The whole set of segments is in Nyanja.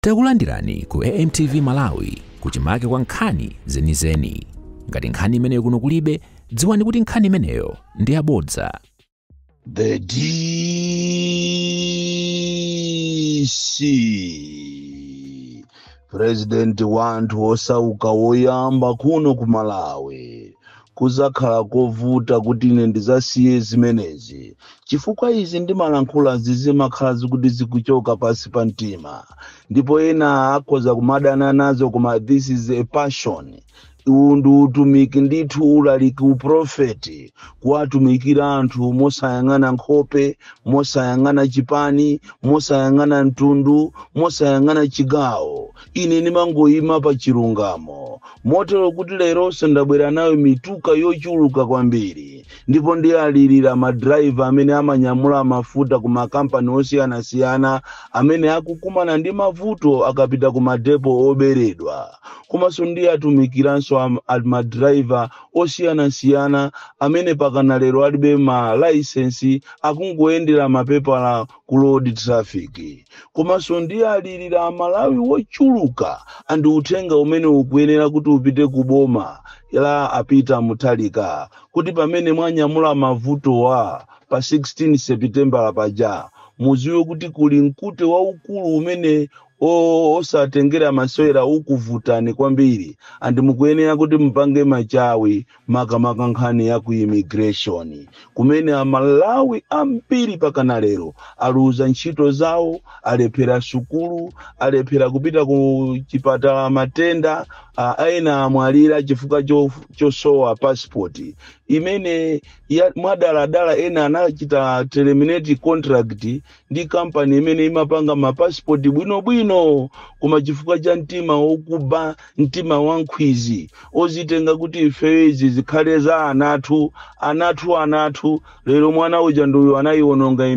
Takulandirani ku AMTV Malawi kuchimake kwa nkhani zenizeni. Ngati nkhani imeneyo kuno kulibe, dziwani kuti nkhani imeneyo ndi yabodza. The DC President wanthu osauka woyamba kuno ku Malawi kuzakhala kovuta kuti ine ndizasiye zimenezi, chifukwa izi ndimalankhula zimakhala zikuti zikuchoka pasi pa mtima, ndipo ena akhoza kumadana nazo, koma this is a passion. Undu utumiki ndithu ulaliki uprofeti kuwatumikira anthu mosayang'ana nkhope, mosayang'ana chipani, mosayang'ana mtundu, mosayang'ana chigawo. Ine nimangoyima pa chilungamo, motero kuti leronso ndabwera nayo mituka yochuluka kwambiri, ndipo ndiyalirira madriver amene amanyamula mafuta ku makampani osiyanasiyana amene akukumana ndi mavuto akapita ku madepo oberedwa. Komanso ndiyatumikiranso madriver osiyanasiyana amene pakana lero alibe ma license akungoyendera mapepala ku road traffic. Komanso ndiyalirira Amalawi wochuluka andi uthenga umene ukuyenera kuti upite kuboma la apita Mutharika, kuti pamene mwanyamula mavuto wa pa 16 September paja muziwe kuti kuli mkute waukulu umene osatengera masewera ukuvutani kwambiri, andi mukuyenera kuti mpange machawi makamaka nkhani ya ku immigration, kumene Amalawi ambiri pakana lero aluza ntchito zawo, alephera sukulu, alephera kupita ku chipatala matenda, ena amwalira chifukwa chosowa passport imene madaladala ena anachita terminate contract ndi company imene imapanga mapassport bwinobwino, koma chifukwa cha mtima wokuba, mtima wankhwizi ozitenga kuti ifezi zikhale za anathu. Lero mwana uja ndoyo anayiwononga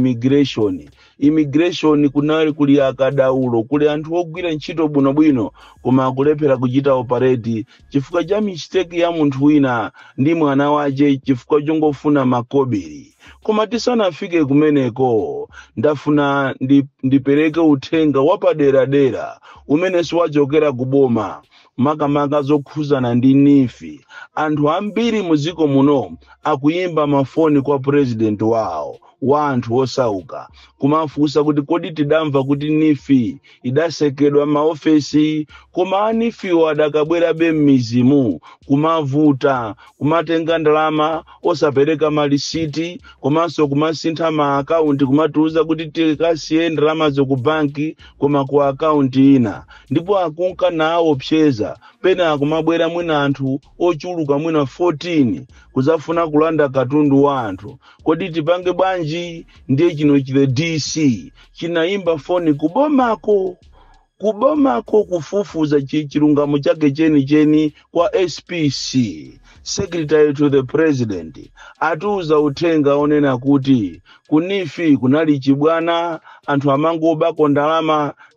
immigration kunali kuli akadaulo, kuli anthu ogwira ntchito bwinobwino koma akulephera kuchita operate chifukwa cha mistake ya munthu wina ndi mwana wache, chifukwa chongofuna makobiri. Koma tisanafike kumeneko, ndafuna ndipereke uthenga wapadera umene siwachokera kuboma, makamaka zokhuzana ndi nifi. Anthu ambiri muziko muno akuyimba mafoni kwa president wawo wa anthu osauka kumafunsa kuti kodi tidamva kuti nifi idasekedwa maofesi, koma anifiwo adakabwera m'mizimu kumavuta, kumatenga ndalama osapereka malisiti, komanso kumasintha ma account kumatiuza kuti tikasiye ndalamazo ku banki koma ku account ina, ndipo akunka nawo pcheza pena akumabwera mwina anthu ochuluka mwina 14 kuzafuna kulanda katundu wa anthu. Kodi tipange bwanji? Ndiye chino chile DC chinaimba foni kubomako kufufuza chilungamo chake cheni kwa SPC, Secretary to the President, atuza uthenga onena kuti kunifi kunali chibwana, anthu amangobako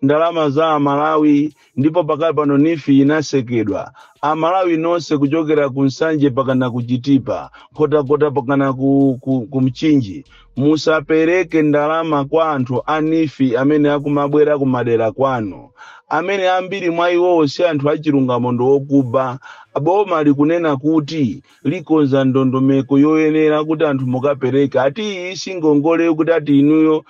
ndalama za Amalawi, ndipo pakali pano nifi inasekedwa. Amalawi nonse kuchokera kunsanje pakana kuchitipa, kota pakana kumchinji, musapereke ndalama kwa anthu anifi amene akumabwera kumadera kwanu, amene ambiri mwa iwo si anthu achilungamo ndo okuba. Boma likunena kuti likonza ndondomeko yoyenera kuti anthu mukapereka, ati isi ngongole kuti ati inuyo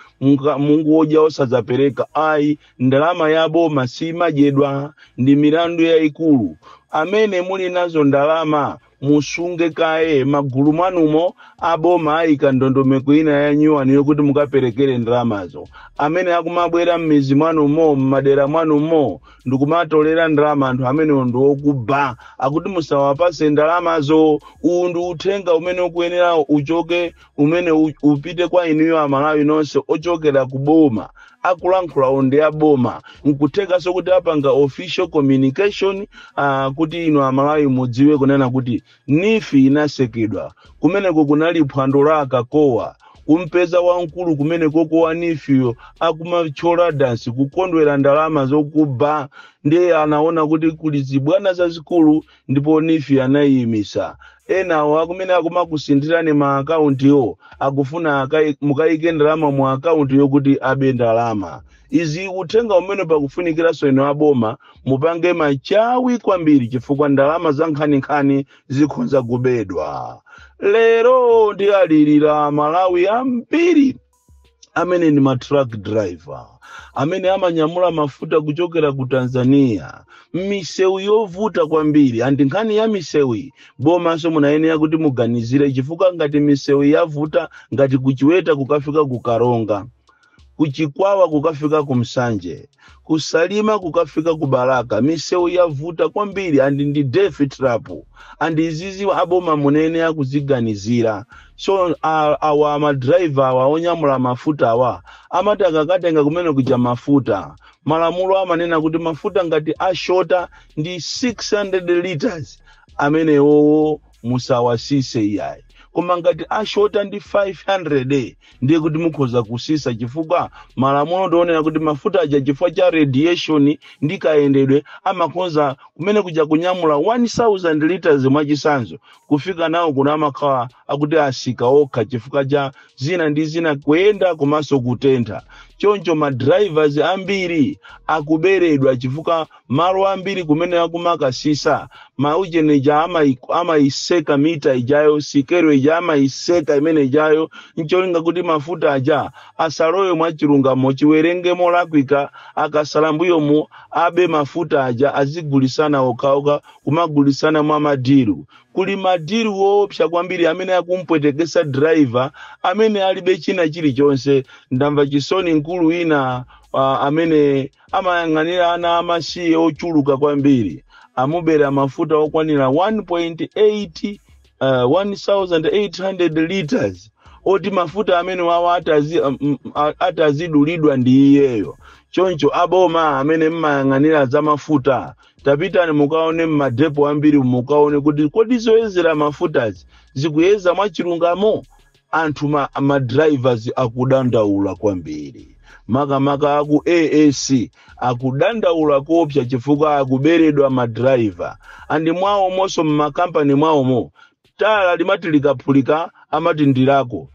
mungu oja osazapereka. Ayi, ndalama ya boma simadyedwa, ndi milandu yaikulu. Amene muli nazo ndalama musunge kaye magulu mwanumo, aboma ayika ndondomeko ina ya nyuwani yokuti mukaperekere ndalamazo. Amene akumabwera m'mizi mwanumo, m'madera mwanumo, ndikumatolera ndalama anthu amene ndo okuba, akuti musawapase ndalamazo. Undu uthenga umene ukuyenera uchoke, umene upite kwa inuyo Amalawi nonse ochokera kuboma. Akulankhula onde ya boma nkutheka so kuti apanga official communication kuti ino Amalawi mudziwe kunena kuti nifi inasekedwa. Kumeneko kunali phwando la Akakowa kumpeza wankulu kumene koko wanifiyo akumachola dansi kukondwera ndalama zokuba ndiye anaona kuti kuli zibwana zazikulu ndipo nifi anayimisa enawo akumene akumakusindirani ma akauntiwo akufuna mukayike ndalama mu akauntiyo kuti abe ndalama. Izi uthenga umene pakufunikiranso ino aboma mupange machawi kwambiri chifukwa ndalama za nkhaninkhani zikhonza kubedwa. Lero ndi alirira Malawi ambiri amene ni ma truck driver amene amanyamula mafuta kuchokera ku Tanzania misewu yovuta kwambiri andi nkhani ya misewu boma so munayenera kuti muganizire chifukwa ngati misewu yavuta ngati kuchiweta kukafika ku Karonga kuchikwawa kukafika ku Msanje kusalima kukafika ku Baraka misewu yavuta kwambiri andi ndi death trap andi izizi aboma munene akuziganizira. So awa madriver onyamula mafuta awa amati akakatenga kumene kuja mafuta malamulo amanena kuti mafuta ngati ashota ndi 600 liters amene wowo musawasise iyayi. Koma ngati ashota ndi 500 ndiye kuti mukhoza kusisa chifukwa malamulo ndionera kuti mafuta aja chifukwa cha radiation ndi kaendedwe amakonza kumene kuja kunyamula 1000 liters mwachisanzo kufika nawo kuna amakhala akuti asika okha chifukwa cha zina ndi zina kuyenda komanso kutentha. Choncho madrivers ambiri akuberedwa chifukwa malo ambiri kumene akumakasisa maujeneja amaiseka mita ijayo sikero ija amaiseka imene ijayo ncholinga kuti mafuta aja asalowe mwachilungamo chiwerenge molakwika akasalambuyo mu abe mafuta aja azigulisana okhaoka kumagulisana mwa madiru. Kuli madiru woopsa kwambiri amene akumpwetekesa driver amene alibe china chilichonse. Ndamva chisoni nkulu ina amene amayang'anira ana amasiye ochuluka kwambiri amubera mafuta okwanira 1.8 1800 liters oti mafuta amene wawa atazidulidwa ndi iyeyo. Choncho aboma amene mmayang'anira za mafuta tapitani mukaone mmadepo ambiri mukaone kuti kodi zoyezera mafutazi zikuyeza mwachilungamo. Anthu madrivers akudandaula kwambiri makamaka aku AAC akudandaula kopsa chifukwa akuberedwa madriver andi mwawo monso mmakampani mwawomo tala limati likapulika amati ndilako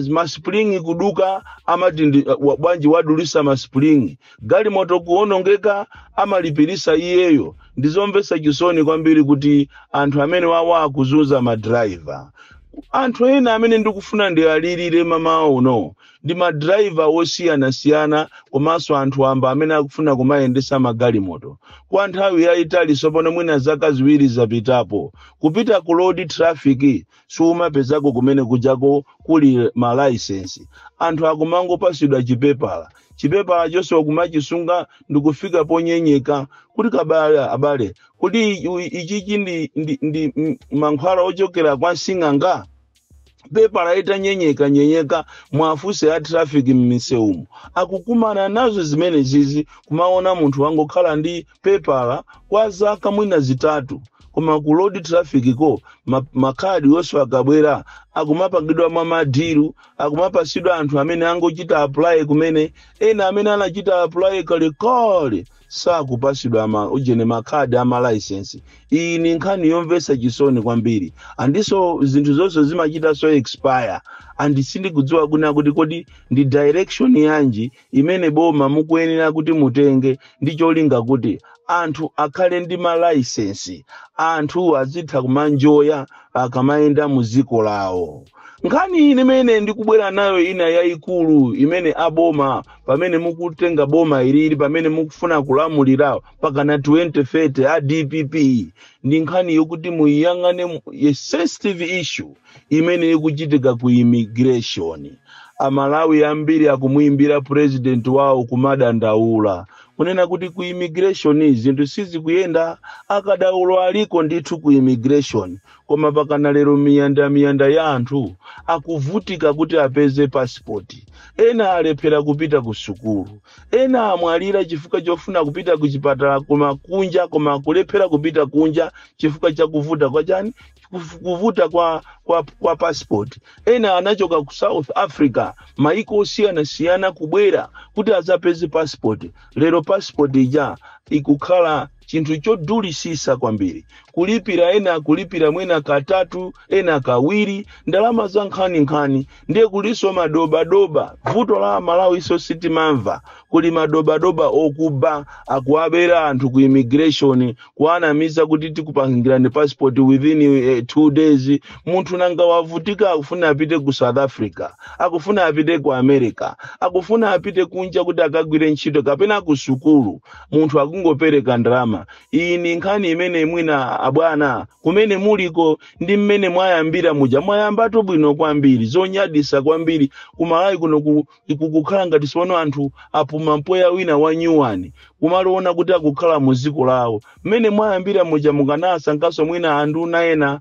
maspring kuduka amati bwanji wadulisa maspring gali moto kuonongeka amalipirisa iyeyo. Ndizomvesa chisoni kwambiri kuti anthu amene wawa akuzunza madriver. Anthu ena amene ndikufuna ndi alirire mama uno ndi madriver osiyana komanso anthu amba amene akufuna kumayendesa magali moto kwa nthawi yayitali sopano mwina zaka ziwiri zapitapo kupita ku road traffic sumapezako kumene kujako kuli ma license. Anthu akumangopasidwa chipepala chonse kumachisunga ndikufika ponyenyeka kuti abale kuti ichichi ndi mankhwala ochokera kwa Sing'anga pepala itanyenyeka mwafuse ya traffic mmiseumu akukumana nazo zimene zizi kumaona munthu wangokhala ndi pepala kwa zaka mwina zitatu koma ku road traffic ko makadi yonse akabwera akumapangidwa mwa madiru akumapasidwa anthu amene angochita apply kumene ena amene anachita apply kale sakupasidwa ujene makadi ama license. Iyi ni nkhani yomvesa chisoni kwambiri andiso zinthu zonse zimachita so expire andi sindikudziwa kuna kuti kodi ndi direction yanji imene boma mukuyenera kuti mutenge ndi cholinga kuti anthu akhale ndi ma license anthu azitha kumanjoya akamaenda muziko lawo. Nkhani imene ndikubwera nayo ina yayikulu imene aboma pamene mukutenga boma ilili pamene mukufuna kulamulira paka na 2030 a DPP ndi nkhani yokuti muyangane a sensitive issue imene ikuchitika ku immigration. Amalawi ambiri akumuimbira president wao kumadandaula kunena kuti ku immigration zinthu sizi kuyenda akadaulo aliko ndithu ku immigration koma pakana lero miyanda ya anthu akuvutika kuti apeze passport. Ena alephera kupita ku sukulu, ena amwalira chifukwa chofuna kupita ku chipatala koma kunja, koma kulephera kupita kunja chifukwa cha kuvuta kwa chani, kuvuta kwa passport. Ena anachoka ku South Africa, maiko osiyana kubwera kuti azapeze passport. Lero passport ija ikukhala chinthu chodulisisa kwambiri. Kulipira ena kulipira mwina katatu, ena kawiri, ndalama za nkhani ndiye kuliso madoba. Vuto la Malawi so city mamva kuli madoba okuba akuabera anthu ku immigration kuanamiza kuti tikupangirani passport within 2 days. Munthu nanga wavutika akufuna apite ku South Africa, akufuna apite ku America, akufuna apite kunja kuti akagwire ntchito kapena ku sukulu, munthu akungopereka ndalama. Iyi ni nkhani imene mwina abwana kumene muliko ndi mmene mwayambira muja mwayambatu bwino kwambiri, zonyadisa kwambiri. Kumalawi kuno kukukhala ngati siwono anthu apuma mpweya wina wa nyuwani kumaliona kuti akukhala muziko lawo. Mmene mwayambira muja mukanasa nkaso mwina anduna ena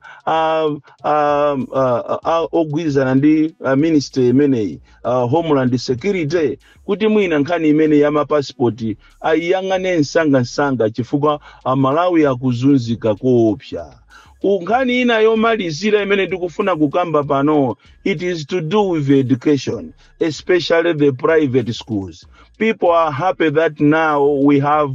ogwizana ndi ministry imeneyi, Homeland Security, kuti mwina nkhani imene ya mapassport ayiyang'ane nsanga chifukwa Malawi akuzunzika koopsa. Nkhani ina yomalizira imene tikufuna kukamba pano, it is to do with education, especially the private schools. People are happy that now we have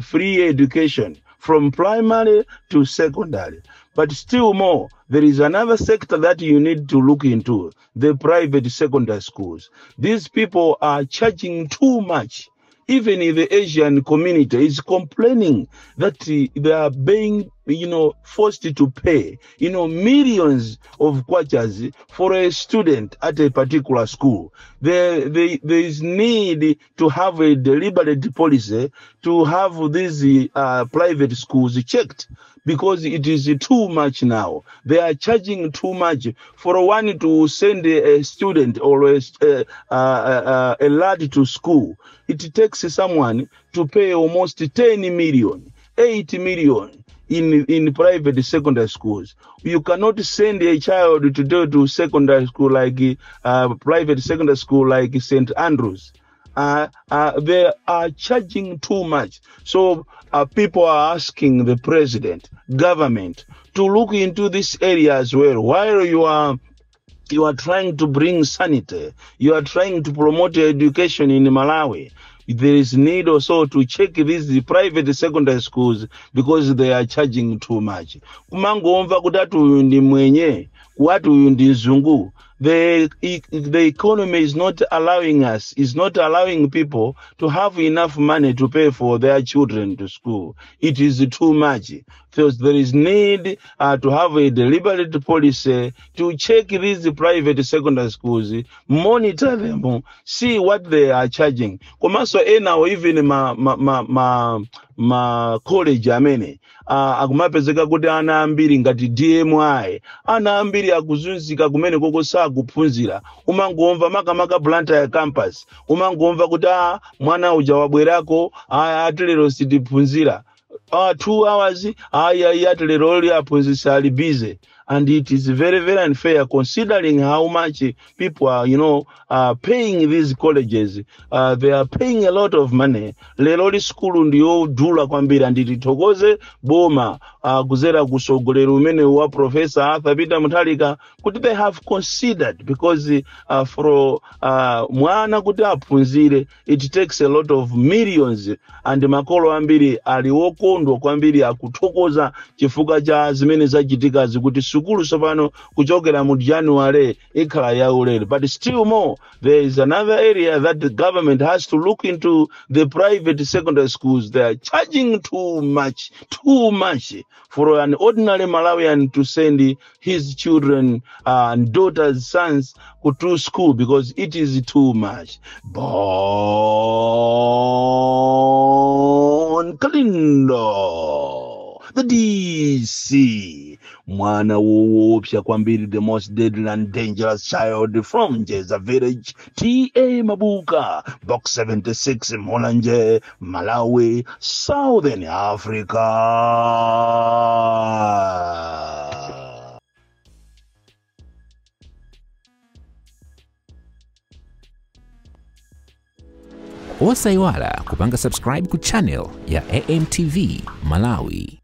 free education from primary to secondary. But still more, there is another sector that you need to look into, the private secondary schools. These people are charging too much. Even in the Asian community is complaining that they are being, forced to pay, millions of kwachas for a student at a particular school. There is need to have a deliberate policy to have these private schools checked, because it is too much now. They are charging too much for one to send a student or a lad to school. It takes someone to pay almost 10 million, 8 million in private secondary schools. You cannot send a child to go to secondary school like private secondary school like St. Andrews. They are charging too much. So people are asking the president, government, to look into this area as well. While you are trying to bring sanity, you are trying to promote education in Malawi, there is need also to check these private secondary schools because they are charging too much. Kumangomva kutatu ndi mwenye, kuatu ndi nzungu. The economy is not allowing people to have enough money to pay for their children to school. It is too much. So there is need to have a deliberate policy to check these private secondary schools, monitor them, see what they are charging. Komaso ena even ma college amene akumapezeka kuti ana ambiri ngati DMI, ana ambiri akuzunzika kumene koko sakuphunzira. Umangomva makamaka Blantyre campus, umangomva kuti mwana uja wabwerako atilero sitiphunzira 2 hours atilero oli aphunzisa ali busy. And it is very, very unfair considering how much people are, paying these colleges. They are paying a lot of money. Leloli school ndiyo dula kwambira ndititokoze boma kuzera kusogolera umene wa Professor Arthur Peter Mutharika kuti they have considered, because for mwana kuti aphunzire it takes a lot of millions, and makolo ambiri aliwokondwa kwambiri akuthokoza chifukwa cha zimene zachitika zikuti sukulu sopano kuchokera mu January ikhala yaulere. But still more, there is another area that the government has to look into, the private secondary schools. They are charging too much for an ordinary Malawian to send his children and daughters, sons to school, because it is too much. Born Kalindo, the DC. Mwana woopsya kwambiri, the most deadly and dangerous child from Jeza village. T.A. Mabuka, box 76, Molanje, Malawi, Southern Africa. Osayiwala kupanga subscribe ku channel ya AMTV Malawi.